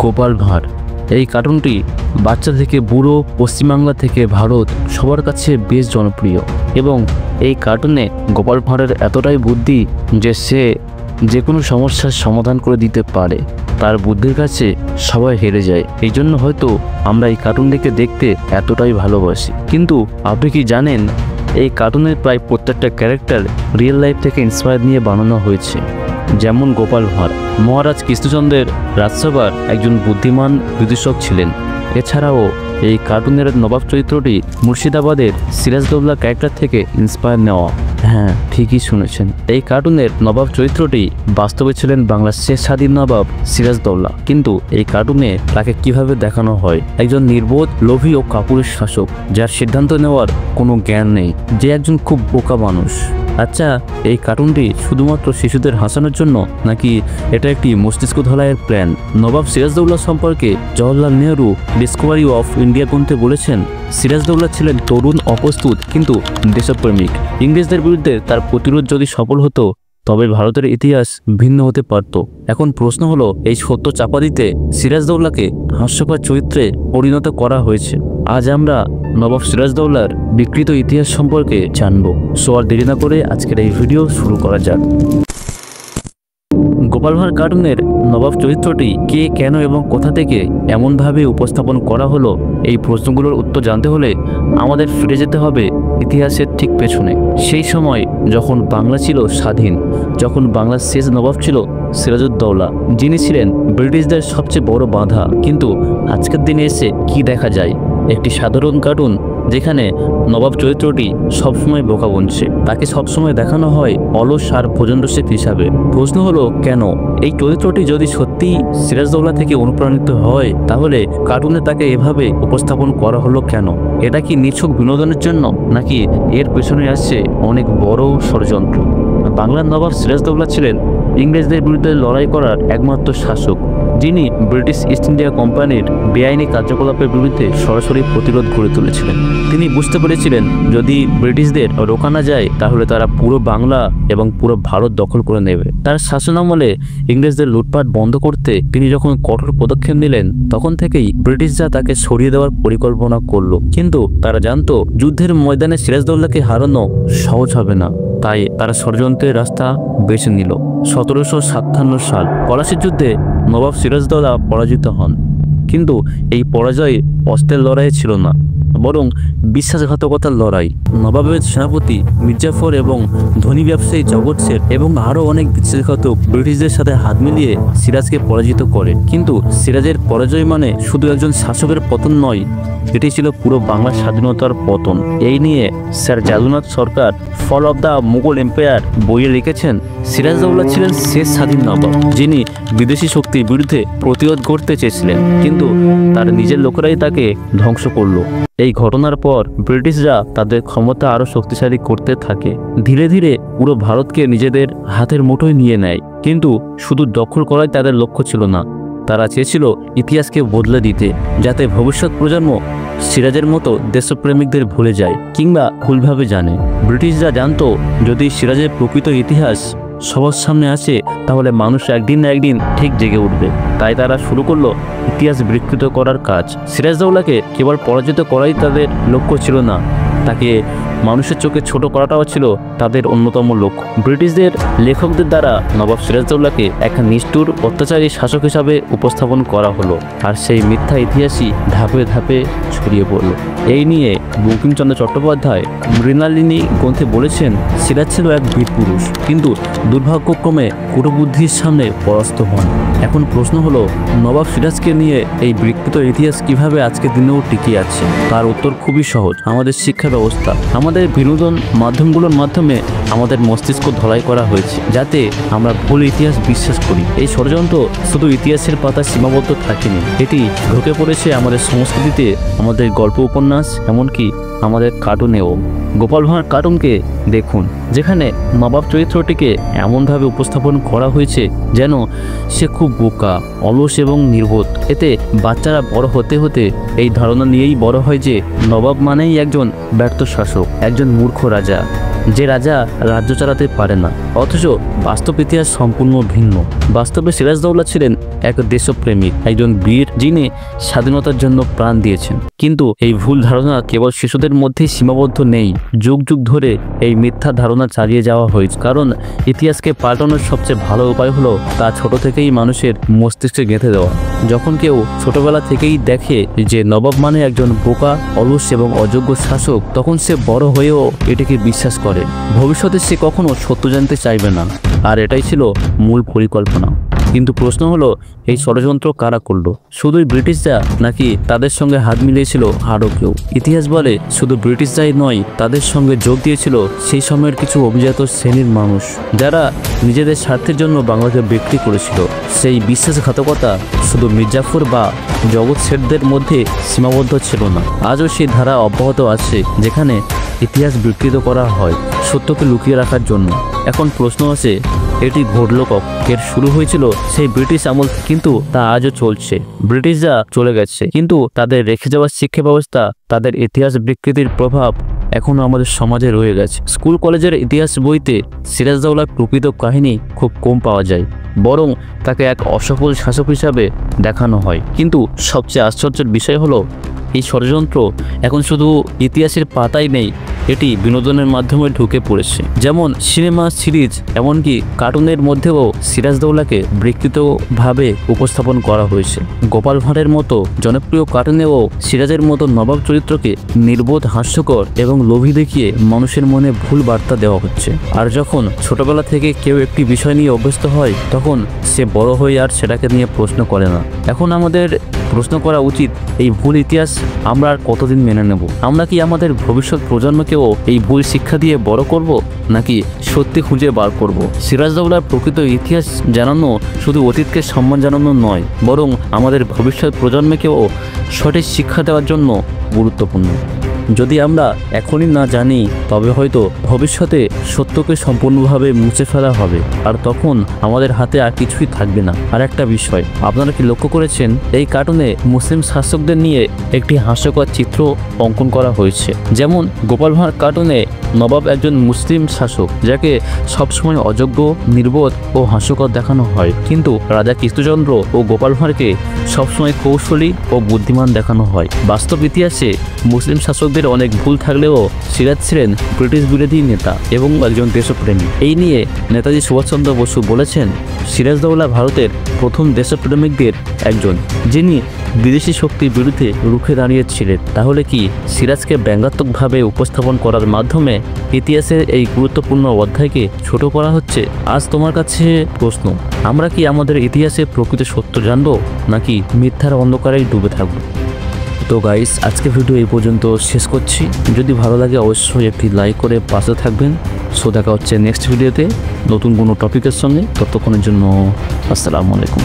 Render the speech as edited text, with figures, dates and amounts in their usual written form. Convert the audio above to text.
গোপাল ভাঁড়। এই কার্টুনটি বাচ্চা থেকে বুড়ো, পশ্চিমবাংলা থেকে ভারত সবার কাছে বেশ জনপ্রিয় এবং এই কার্টুনে গোপাল ভাঁড়ের এতটাই বুদ্ধি যে সে যে কোনো সমস্যার সমাধান করে দিতে পারে। তার বুদ্ধির কাছে সবাই হেরে যায়। এই জন্য হয়তো আমরা এই কার্টুনটিকে দেখতে এতটাই ভালোবাসি। কিন্তু আপনি কি জানেন এই কার্টুনের প্রায় প্রত্যেকটা ক্যারেক্টার রিয়েল লাইফ থেকে ইন্সপায়ার নিয়ে বানানো হয়েছে। যেমন গোপাল ভাঁড় মহারাজ কৃষ্ণচন্দ্রের রাজসভার একজন বুদ্ধিমান বিদূষক ছিলেন। এছাড়াও এই কার্টুনের নবাব চরিত্রটি মুর্শিদাবাদের সিরাজদৌল্লা ক্যারেক্টার থেকে ইন্সপায়ার নেওয়া। হ্যাঁ, ঠিকই শুনেছেন। এই কার্টুনের নবাব চরিত্রটি বাস্তবে ছিলেন বাংলার শেষ স্বাধীন নবাব সিরাজদৌল্লা। কিন্তু এই কার্টুনে তাকে কিভাবে দেখানো হয় একজন নির্বোধ, লোভী ও কাপুরুষ শাসক যার সিদ্ধান্ত নেওয়ার কোনো জ্ঞান নেই, যে একজন খুব বোকা মানুষ। আচ্ছা, এই কার্টুনটি শুধুমাত্র শিশুদের হাসানোর জন্য নাকি এটা একটি মস্তিষ্ক ধলাইয়ের প্ল্যান? নবাব সিরাজদৌল্লা সম্পর্কে Jawaharlal Nehru Discovery of India গ্রন্থে বলেছেন, সিরাজদৌল্লা ছিলেন তরুণ, অপ্রস্তুত কিন্তু দেশপ্রেমিক। ইংরেজদের বিরুদ্ধে তার প্রতিরোধ যদি সফল হতো তবে ভারতের ইতিহাস ভিন্ন হতে পারত। এখন প্রশ্ন হলো, এই সত্য চাপা দিতে সিরাজদৌল্লাকে হাস্যকর চরিত্রে পরিণত করা হয়েছে। আজ আমরা নবাব সিরাজদৌল্লার বিকৃত ইতিহাস সম্পর্কে জানব। সো আর দেরি না করে আজকের এই ভিডিও শুরু করা যাক। গোপাল ভাঁড় কার্টুনের নবাব চরিত্রটি কে, কেন এবং কোথা থেকে এমনভাবে উপস্থাপন করা হলো, এই প্রশ্নগুলোর উত্তর জানতে হলে আমাদের ফিরে যেতে হবে ইতিহাসের ঠিক পেছনে। সেই সময় যখন বাংলা ছিল স্বাধীন, যখন বাংলার শেষ নবাব ছিল সিরাজউদ্দৌলা, যিনি ছিলেন ব্রিটিশদের সবচেয়ে বড় বাধা। কিন্তু আজকের দিনে এসে কি দেখা যায়? একটি সাধারণ কার্টুন যেখানে নবাব চরিত্রটি সবসময় বোকা বনছে, তাকে সবসময় দেখানো হয় অলস আর ভোজনরসিক হিসাবে। প্রশ্ন হলো, কেন? এই চরিত্রটি যদি সত্যিই সিরাজদৌল্লা থেকে অনুপ্রাণিত হয় তাহলে কার্টুনে তাকে এভাবে উপস্থাপন করা হলো কেন? এটা কি নিছক বিনোদনের জন্য, নাকি এর পেছনে আসছে অনেক বড় ষড়যন্ত্র? বাংলার নবাব সিরাজদৌল্লা ছিলেন ইংরেজদের বিরুদ্ধে লড়াই করার একমাত্র শাসক, যিনি ব্রিটিশ ইস্ট ইন্ডিয়া কোম্পানির বেআইনি কার্যকলাপের বিরুদ্ধে সরাসরি প্রতিরোধ গড়ে তুলেছিলেন। তিনি বুঝতে পেরেছিলেন যদি ব্রিটিশদের রোকানো যায় তাহলে তারা পুরো বাংলা এবং পুরো ভারত দখল করে নেবে। তার শাসনামলে ইংরেজদের লুটপাট বন্ধ করতে তিনি যখন কঠোর পদক্ষেপ নিলেন তখন থেকেই ব্রিটিশরা তাকে সরিয়ে দেওয়ার পরিকল্পনা করলো। কিন্তু তারা জানতো যুদ্ধের ময়দানে সিরাজদৌল্লাকে হারানো সহজ হবে না, তাই তারা ষড়যন্ত্রের রাস্তা বেছে নিল। 1757 সাল পলাশির যুদ্ধে নবাব সিরাজদৌল্লা পরাজিত হন। কিন্তু এই পরাজয় অস্ত্রের লড়াই ছিল না, বরং বিশ্বাসঘাতকতার লড়াই। নবাবের সেনাপতি মির্জাফর এবং ধনী ব্যবসায়ী জগৎ শেঠ এবং আরও অনেক বিশ্বাসঘাতক ব্রিটিশদের সাথে হাত মিলিয়ে সিরাজকে পরাজিত করে। কিন্তু সিরাজের পরাজয় মানে শুধু একজন শাসকের পতন নয়, এটি ছিল পুরো বাংলার স্বাধীনতার পতন। এই নিয়ে sir Jadunath Sarkar fall of the Mughal empire বইয়ে লিখেছেন, সিরাজদৌল্লা ছিলেন শেষ স্বাধীন নবাব, যিনি বিদেশি শক্তির বিরুদ্ধে প্রতিরোধ করতে চেয়েছিলেন, কিন্তু তার নিজের লোকেরাই তাকে ধ্বংস করলো। এই ঘটনার পর ব্রিটিশরা তাদের ক্ষমতা আরও শক্তিশালী করতে থাকে। ধীরে ধীরে পুরো ভারতকে নিজেদের হাতের মুঠোয় নিয়ে নেয়। কিন্তু শুধু দখল করাই তাদের লক্ষ্য ছিল না, তারা চেয়েছিল ইতিহাসকে বদলে দিতে, যাতে ভবিষ্যৎ প্রজন্ম সিরাজের মতো দেশপ্রেমিকদের ভুলে যায় কিংবা ভুলভাবে জানে। ব্রিটিশরা জানতো যদি সিরাজের প্রকৃত ইতিহাস সবার সামনে আসে তাহলে মানুষ একদিন না একদিন ঠিক জেগে উঠবে। তাই তারা শুরু করলো ইতিহাস বিকৃত করার কাজ। সিরাজদৌল্লাকে কেবল পরাজিত করাই তাদের লক্ষ্য ছিল না, তাকে মানুষের চোখে ছোট করাটাও ছিল তাদের অন্যতম লক্ষ্য। ব্রিটিশদের লেখকদের দ্বারা নবাব সিরাজদৌল্লাকে এক নিষ্ঠুর অত্যাচারী শাসক হিসাবে উপস্থাপন করা হলো, আর সেই মিথ্যা ইতিহাসই ধাপে ধাপে ছড়িয়ে পড়ল। এই নিয়ে বঙ্কিমচন্দ্র চট্টোপাধ্যায় মৃণালিনী গ্রন্থে বলেছেন, সিরাজ ছিল এক বীর পুরুষ, কিন্তু দুর্ভাগ্যক্রমে কুটবুদ্ধির সামনে পরাস্ত হন। এখন প্রশ্ন হলো, নবাব সিরাজকে নিয়ে এই বিকৃত ইতিহাস কিভাবে আজকের দিনেও টিকে আছে? তার উত্তর খুবই সহজ, আমাদের শিক্ষা ব্যবস্থা। আমাদের বিনোদন মাধ্যমগুলোর মাধ্যমে আমাদের মস্তিষ্ক ধলাই করা হয়েছে যাতে আমরা ভুল ইতিহাস বিশ্বাস করি। এই ষড়যন্ত্র শুধু ইতিহাসের পাতায় সীমাবদ্ধ থাকেনি, এটি ঢুকে পড়েছে আমাদের সংস্কৃতিতে, আমাদের গল্প উপন্যাস, এমনকি আমাদের কার্টুনেও। গোপাল ভাঁড় কার্টুনকে দেখুন, যেখানে নবাব চরিত্রটিকে এমনভাবে উপস্থাপন করা হয়েছে যেন সে খুব বোকা, অলস এবং নির্বোধ। এতে বাচ্চারা বড় হতে হতে এই ধারণা নিয়েই বড় হয় যে নবাব মানেই একজন ব্যর্থ শাসক, একজন মূর্খ রাজা। যে রাজা রাজ্য চালাতে পারে না। অথচ বাস্তব ইতিহাস সম্পূর্ণ ভিন্ন। বাস্তবে সিরাজদৌল্লা ছিলেন এক দেশপ্রেমিক, একজন বীর যিনি স্বাধীনতার জন্য প্রাণ দিয়েছেন। কিন্তু এই ভুল ধারণা কেবল শিশুদের মধ্যেই সীমাবদ্ধ নেই, যুগ যুগ ধরে এই মিথ্যা ধারণা চালিয়ে যাওয়া হয়েছে। কারণ ইতিহাসকে পাল্টানোর সবচেয়ে ভালো উপায় হলো তা ছোট থেকেই মানুষের মস্তিষ্কে গেঁথে দেওয়া। যখন কেউ ছোটবেলা থেকেই দেখে যে নবাব মানে একজন বোকা, অলস এবং অযোগ্য শাসক, তখন সে বড় হয়েও এটাকে বিশ্বাস করে। ভবিষ্যতে সে কখনো সত্য জানতে চাইবে না। আর এটাই ছিল মূল পরিকল্পনা। কিন্তু প্রশ্ন হলো, এই ষড়যন্ত্র কারা করলো? শুধুই ব্রিটিশরা, নাকি তাদের সঙ্গে হাত মিলিয়েছিল আরও কেউ? ইতিহাস বলে শুধু ব্রিটিশরাই নয়, তাদের সঙ্গে যোগ দিয়েছিল সেই সময়ের কিছু অভিজাত শ্রেণীর মানুষ, যারা নিজেদের স্বার্থের জন্য বাংলাকে বিক্রি করেছিল। সেই বিশ্বাসঘাতকতা শুধু মির্জাফর বা জগৎ শেঠদের মধ্যে সীমাবদ্ধ ছিল না। আজও সেই ধারা অব্যাহত আছে, যেখানে ইতিহাস বিকৃত করা হয় সত্যকে লুকিয়ে রাখার জন্য। এখন প্রশ্ন আছে, এটি ঘটল কখন? এর শুরু হয়েছিল সেই ব্রিটিশ আমল, কিন্তু তা আজও চলছে। ব্রিটিশরা চলে গেছে, কিন্তু তাদের রেখে যাওয়া শিক্ষা ব্যবস্থা, তাদের ইতিহাস বিকৃতির প্রভাব এখনো আমাদের সমাজে রয়ে গেছে। স্কুল কলেজের ইতিহাস বইতে সিরাজদৌল্লার প্রকৃত কাহিনী খুব কম পাওয়া যায়, বরং তাকে এক অসফল শাসক হিসাবে দেখানো হয়। কিন্তু সবচেয়ে আশ্চর্যের বিষয় হলো, এই ষড়যন্ত্র এখন শুধু ইতিহাসের পাতায় নেই, এটি বিনোদনের মাধ্যমে ঢুকে পড়েছে। যেমন সিনেমা, সিরিজ, এমনকি কার্টুনের মধ্যেও সিরাজদৌল্লাকে বিকৃতভাবে উপস্থাপন করা হয়েছে। গোপাল ভাঁড়ের মতো জনপ্রিয় কার্টুনেও সিরাজের মতো নবাব চরিত্রকে নির্বোধ, হাস্যকর এবং লোভী দেখিয়ে মানুষের মনে ভুল বার্তা দেওয়া হচ্ছে। আর যখন ছোটবেলা থেকে কেউ একটি বিষয় নিয়ে অভ্যস্ত হয়, তখন সে বড় হয়ে আর সেটাকে নিয়ে প্রশ্ন করে না। এখন আমাদের প্রশ্ন করা উচিত, এই ভুল ইতিহাস আমরা আর কতদিন মেনে নেব? আমরা কি আমাদের ভবিষ্যৎ প্রজন্মকেও এই ভুল শিক্ষা দিয়ে বড় করব, নাকি সত্যি খুঁজে বার করব? সিরাজদৌল্লার প্রকৃত ইতিহাস জানানো শুধু অতীতকে সম্মান জানানো নয়, বরং আমাদের ভবিষ্যৎ প্রজন্মকেও সঠিক শিক্ষা দেওয়ার জন্য গুরুত্বপূর্ণ। যদি আমরা এখনই না জানি, তবে হয়তো ভবিষ্যতে সত্যকে সম্পূর্ণভাবে মুছে ফেলা হবে, আর তখন আমাদের হাতে আর কিছুই থাকবে না। আর একটা বিষয়, আপনারা কি লক্ষ্য করেছেন, এই কার্টুনে মুসলিম শাসকদের নিয়ে একটি হাস্যকর চিত্র অঙ্কন করা হয়েছে। যেমন গোপাল ভাঁড় কার্টুনে নবাব একজন মুসলিম শাসক, যাকে সবসময় অযোগ্য, নির্বোধ ও হাস্যকর দেখানো হয়। কিন্তু রাজা কৃষ্ণচন্দ্র ও গোপাল ভাঁড়কে সবসময় কৌশলী ও বুদ্ধিমান দেখানো হয়। বাস্তব ইতিহাসে মুসলিম শাসকদের অনেক ভুল থাকলেও সিরাজ ছিলেন ব্রিটিশ বিরোধী নেতা এবং একজন দেশপ্রেমী। এই নিয়ে নেতাজি সুভাষচন্দ্র বসু বলেছেন, সিরাজদৌল্লা ভারতের প্রথম দেশপ্রেমিকদের একজন, যিনি বিদেশি শক্তির বিরুদ্ধে রুখে দাঁড়িয়েছিলেন। তাহলে কি সিরাজকে ব্যঙ্গাত্মকভাবে উপস্থাপন করার মাধ্যমে ইতিহাসের এই গুরুত্বপূর্ণ অধ্যায়কে ছোট করা হচ্ছে? আজ তোমার কাছে প্রশ্ন, আমরা কি আমাদের ইতিহাসের প্রকৃত সত্য জানবো, নাকি মিথ্যার অন্ধকারেই ডুবে থাকবো? তো গাইস, আজকে ভিডিও এই পর্যন্ত শেষ করছি। যদি ভালো লাগে অবশ্যই একটি লাইক করে পাশে থাকবেন। সো দেখা হচ্ছে নেক্সট ভিডিওতে নতুন কোনো টপিকের সঙ্গে। ততক্ষণের জন্য আসসালামু আলাইকুম।